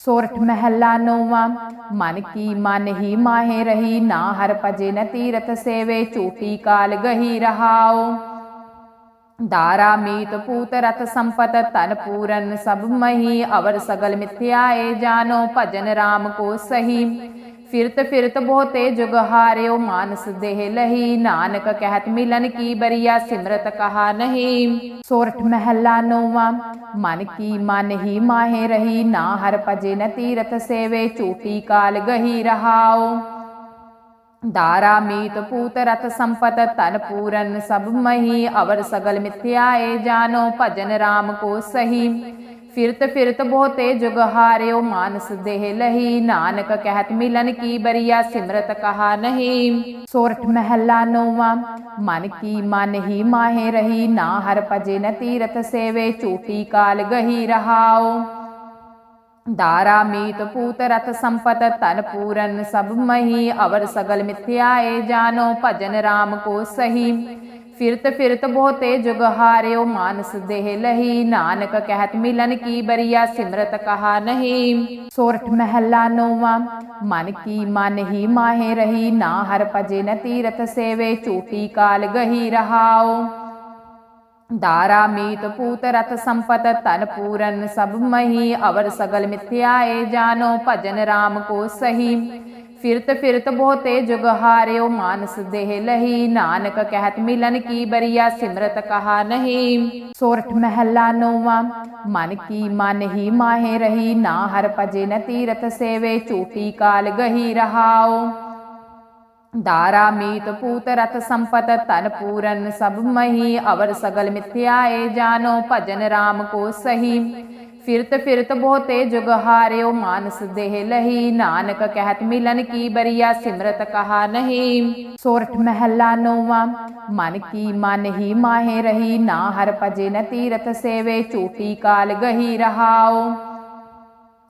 सोरठ महला नौवां। मन की मन ही माहे रही, ना हर भजे न तीरथ सेवे, चूटी काल गही रहाओ। दारा मीत पूत रथ संपत तन पूरन सब मही, अवर सगल मिथ्याए जानो भजन राम को सही। फिरत फिरत बहुते जुग हार्यो, मानस देह लही, नानक कहत मिलन की बरिया, सिमरत कहा नहीं। सोरठ महला नौवां। मन की मन ही माहे रही, ना हर भजे न तीरथ सेवे, चूटी काल गही रहाओ। दारा मीत पूत रथ संपत तन पूरन सब मही, अवर सगल मिथ्याए जानो भजन राम को सही। फिरत फिरत बहुते जुग हार्यो, मानस देह लही, नानक कहत मिलन की बरिया, सिमरत कहा नहीं। सोरठ महला नौवां। मन की मन ही माहे रही, ना हर भजे न तीरथ सेवे, चूटी काल गही रहाओ। दारा मीत पूत रथ संपत तन पूरन सब मही, अवर सगल मिथ्याए जानो भजन राम को सही। फिरत फिरत बहुते जुग हार्यो, मानस देह लही, नानक कहत मिलन की बरिया, सिमरत कहा नहीं। सोरठ महला नौवां। मन की मन ही माहे रही, ना हर भजे न तीरथ सेवे, चूटी काल गही रहाओ। दारा मीत पूत रथ संपत तन पूरन सब मही, अवर सगल मिथ्याए जानो भजन राम को सही। फिरत फिरत बहुते जुग हार्यो, मानस देह लही, नानक कहत मिलन की बरिया, सिमरत कहा नहीं। सोरठ महला नौवां। मन की मन ही माहे रही, ना हर भजे न तीरथ सेवे, चूटी काल गही रहाओ। दारा मीत पूत रथ संपत तन पूरन सब मही, अवर सगल मिथ्याए जानो भजन राम को सही। फिरत फिरत बहुते जुग हार्यो, मानस देह लही, नानक कहत मिलन की बरिया, सिमरत कहा नहीं। सोरठ महला नौवां। मन की मन ही माहे रही, ना हर भजे न तीरथ सेवे, चूटी काल गही रहाओ।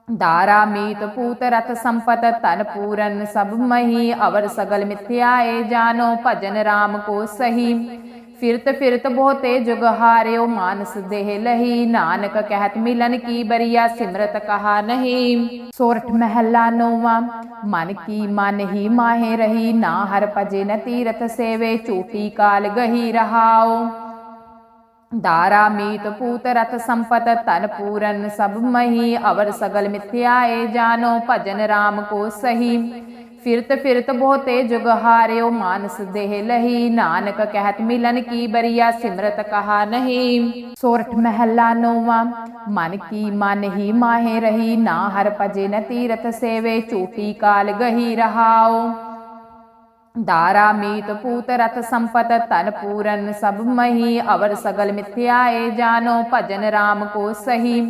दारा मीत पूत रथ संपत तन पूरन सब मही, अवर सगल मिथ्याए जानो भजन राम को सही। फिरत फिरत बहुते जुग हार्यो, मानस देह लही, नानक कहत मिलन की बरिया, सिमरत कहा नहीं। सोरठ महला नौवां। मन की मन ही माहे रही, ना हर भजे न तीरथ सेवे, चूटी काल गही रहाओ। दारा मीत पूत रथ संपत तन पूरन सब मही, अवर सगल मिथ्याए जानो भजन राम को सही। फिरत फिरत बहुते जुग हार्यो, मानस देह लही, नानक कहत मिलन की बरिया, सिमरत कहा नहीं। सोरठ महला नौवां। मन की मन ही माहे रही, ना हर भजे न तीरथ सेवे, चूटी काल गही रहाओ। दारा मीत पूत रथ संपत तन पूरन सब मही, अवर सगल मिथ्याए जानो भजन राम को सही।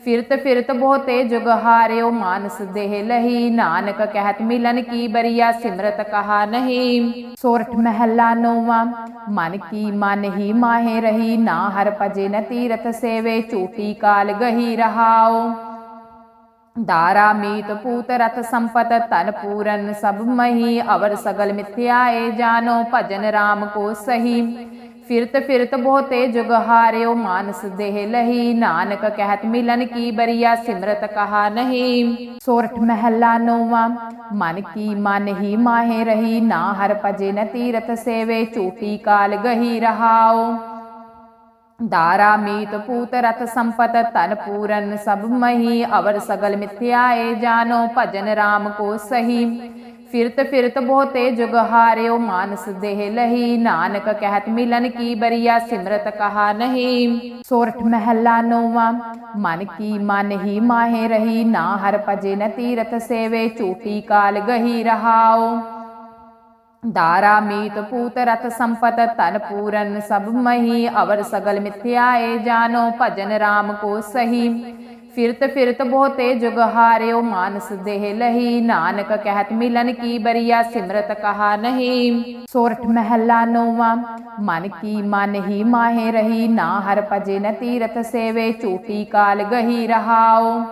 फिरत फिरत बहुते जुग हार्यो, मानस देह लही, नानक कहत मिलन की बरिया, सिमरत कहा नहीं। सोरठ महला नौवां। मन की मन ही माहे रही, ना हर भजे न तीरथ सेवे, चूटी काल गही रहाओ। दारा मीत पूत रथ संपत तन पूरन सब मही, अवर सगल मिथ्याए जानो भजन राम को सही। फिरत फिरत बहुते जुग हार्यो, मानस देह लही, नानक कहत मिलन की बरिया, सिमरत कहा नहीं। सोरठ महला नौवां। मन की मन ही माहे रही, ना हर भजे न तीरथ सेवे, चूटी काल गही रहाओ। दारा मीत पूत रथ संपत तन पूरन सब मही, अवर सगल मिथ्याए जानो भजन राम को सही। फिरत फिरत बहुते जुग हार्यो, मानस देह लही, नानक कहत मिलन की बरिया, सिमरत कहा नहीं। सोरठ महला नौवां। मन की मन ही माहे रही, ना हर भजे न तीरथ सेवे, चूटी काल गही रहाओ। दारा मीत पूत रथ संपत तन पूरन सब मही, अवर सगल मिथ्याए जानो भजन राम को सही। फिरत फिरत बहुते जुग हार्यो, मानस देह लही, नानक कहत मिलन की बरिया, सिमरत कहा नहीं। सोरठ महला नौवां। मन की मन ही माहे रही, ना हर भजे न तीरथ सेवे, चूटी काल गही रहाओ।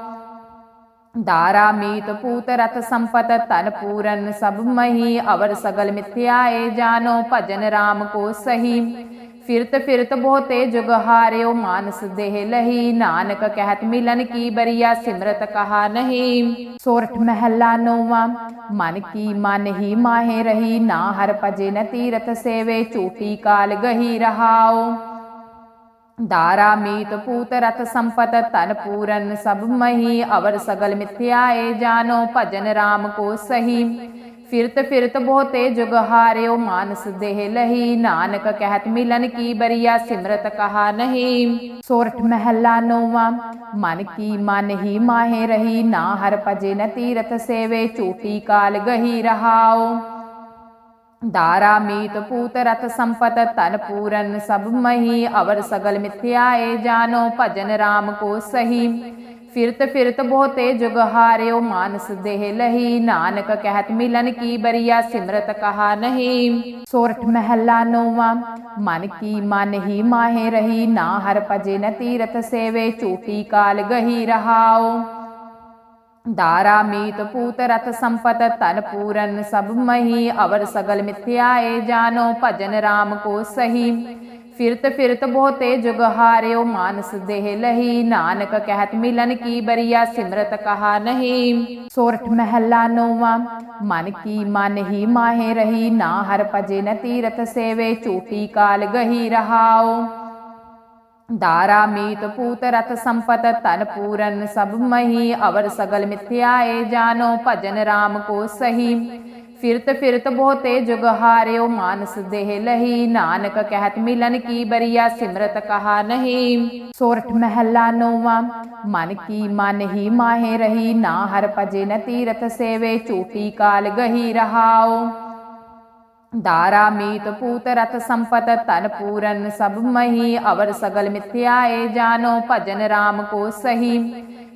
दारा मीत पूत रथ संपत तन पूरन सब मही, अवर सगल मिथ्याए जानो भजन राम को सही। फिरत फिरत बहुते जुग हार्यो मानस देह लही। नानक कहत मिलन की बरिया सिमरत कहा नहीं। सोरठ महला नौवा। मन की मन ही माहे रही ना हर पजे न तीरथ सेवे चूटी काल गही रहाओ। दारा मीत पूत रथ संपत तन पूरन सब मही। अवर सगल मिथ्याए जानो भजन राम को सही। फिरत फिरत बहुते जुग हार्यो मानस देह लही। नानक कहत मिलन की बरिया सिमरत कहा नहीं। सोरठ महला नौवा। मन की मन ही माहे रही ना हर पजे न तीरथ सेवे चूटी काल गही रहाओ। दारा मीत पूत रथ संपत तन पूरन सब मही। अवर सगल मिथ्याए जानो भजन राम को सही। फिरत फिरत बहुते जुग हार्यो मानस देह लही। नानक कहत मिलन की बरिया सिमरत कहा नहीं। सोरठ महला नौवा। मन की मन ही माहे रही ना हर पजे न तीरथ सेवे चूटी काल गही रहाओ। दारा मीत पूत रथ संपत तन पूरन सब मही। अवर सगल मिथ्याए जानो भजन राम को सही। फिरत फिरत बहुते जुग हार्यो मानस देह लही। नानक कहत मिलन की बरिया सिमरत कहा नहीं। सोरठ महला नौवा। मन की मन ही माहे रही ना हर पजे न तीरथ सेवे चूटी काल गही रहाओ। दारा मीत पूत रथ संपत तन पूरन सब मही। अवर सगल मिथ्याए जानो भजन राम को सही। फिरत फिरत बहुते जुग हार्यो मानस देह लही। नानक कहत मिलन की बरिया सिमरत कहा नहीं। सोरठ महला नौवा। मन की मन ही माहे रही ना हर पजे न तीरथ सेवे चूटी काल गही रहाओ। दारा मीत पूत रथ संपत तन पूरन सब मही। अवर सगल मिथ्याए जानो भजन राम को सही।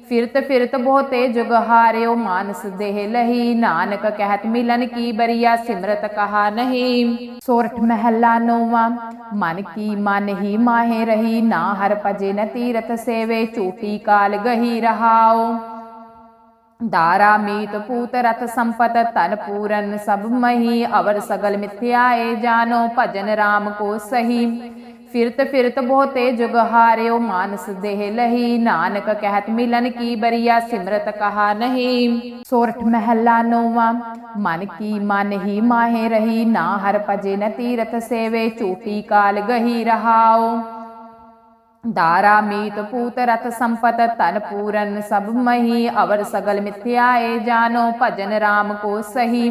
फिरत फिरत बहुते जुग हार्यो मानस देह लही। नानक कहत मिलन की बरिया सिमरत कहा नहीं। सोरठ महला नौवा। मन की मन ही माहे रही ना हर पजे न तीरथ सेवे चूटी काल गही रहाओ। दारा मीत पूत रथ संपत तन पूरन सब मही। अवर सगल मिथ्याए जानो भजन राम को सही। फिरत फिरत बहुते जुग हार्यो मानस देह लही। नानक कहत मिलन की बरिया सिमरत कहा नहीं। सोरठ महला नौवा। मन की मन ही माहे रही ना हर पजे न तीरथ सेवे चूटी काल गही रहाओ। दारा मीत पूत रथ संपत तन पूरन सब मही। अवर सगल मिथ्याए जानो भजन राम को सही।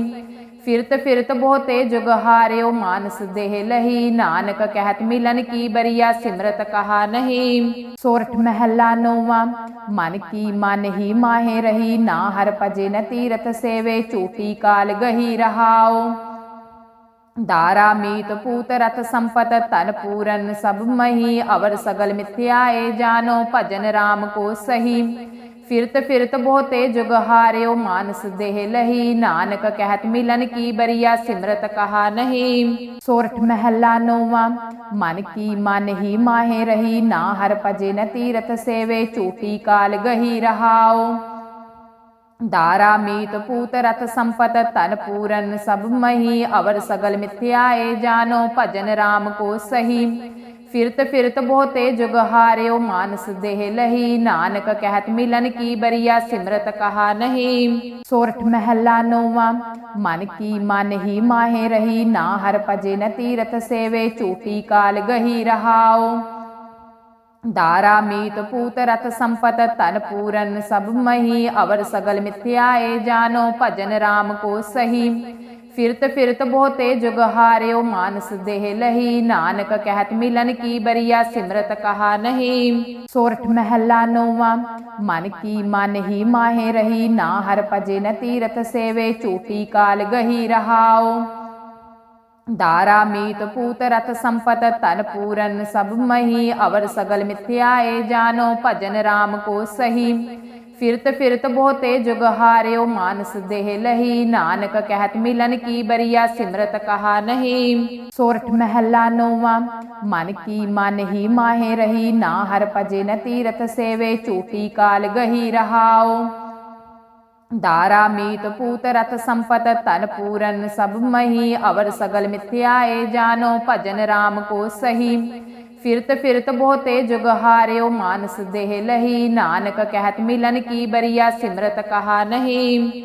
फिरत फिरत बहुते जुग हार्यो मानस देह लही। नानक कहत मिलन की बरिया सिमरत कहा नहीं। सोरठ महला नौवा। मन की मन ही माहे रही ना हर पजे न तीरथ सेवे चूटी काल गही रहाओ। दारा मीत पूत रथ संपत तन पूरन सब मही। अवर सगल मिथ्याए जानो भजन राम को सही। फिरत फिरत बहुते जुग हार्यो मानस देह लही। नानक कहत मिलन की बरिया सिमरत कहा नहीं। सोरठ महला नौवा। मन की मन ही माहे रही ना हर पजे न तीरथ सेवे चूटी काल गही रहाओ। दारा मीत पूत रथ संपत तन पूरन सब मही। अवर सगल मिथ्याए जानो भजन राम को सही। फिरत फिरत बहुते जुग हार्यो मानस देह लही। नानक कहत मिलन की बरिया सिमरत कहा नहीं। सोरठ महला नौवा। मन की मन ही माहे रही ना हर पजे न तीरथ सेवे चूटी काल गही रहाओ। दारा मीत पूत रथ संपत तन पूरन सब मही। अवर सगल मिथ्याए जानो भजन राम को सही। फिरत फिरत बहुते जुग हार्यो मानस देह लही। नानक कहत मिलन की बरिया सिमरत कहा नहीं। सोरठ महला नौवा। मन की मन ही माहे रही ना हर पजे न तीरथ सेवे चूटी काल गही रहाओ। दारा मीत पूत रथ संपत तन पूरन सब मही। अवर सगल मिथ्याए जानो भजन राम को सही। फिरत फिरत बहुते जुग हार्यो मानस देह लही। नानक कहत मिलन की बरिया सिमरत कहा नहीं। सोरठ महला नौवा। मन की मन ही माहे रही ना हर पजे न तीरथ सेवे चूटी काल गही रहाओ। दारा मीत पूत रथ संपत तन पूरन सब मही। अवर सगल मिथ्याए जानो भजन राम को सही। फिरत फिरत बहुते जुग हार्यो मानस देह लही। नानक कहत मिलन की बरिया सिमरत कहा नहीं।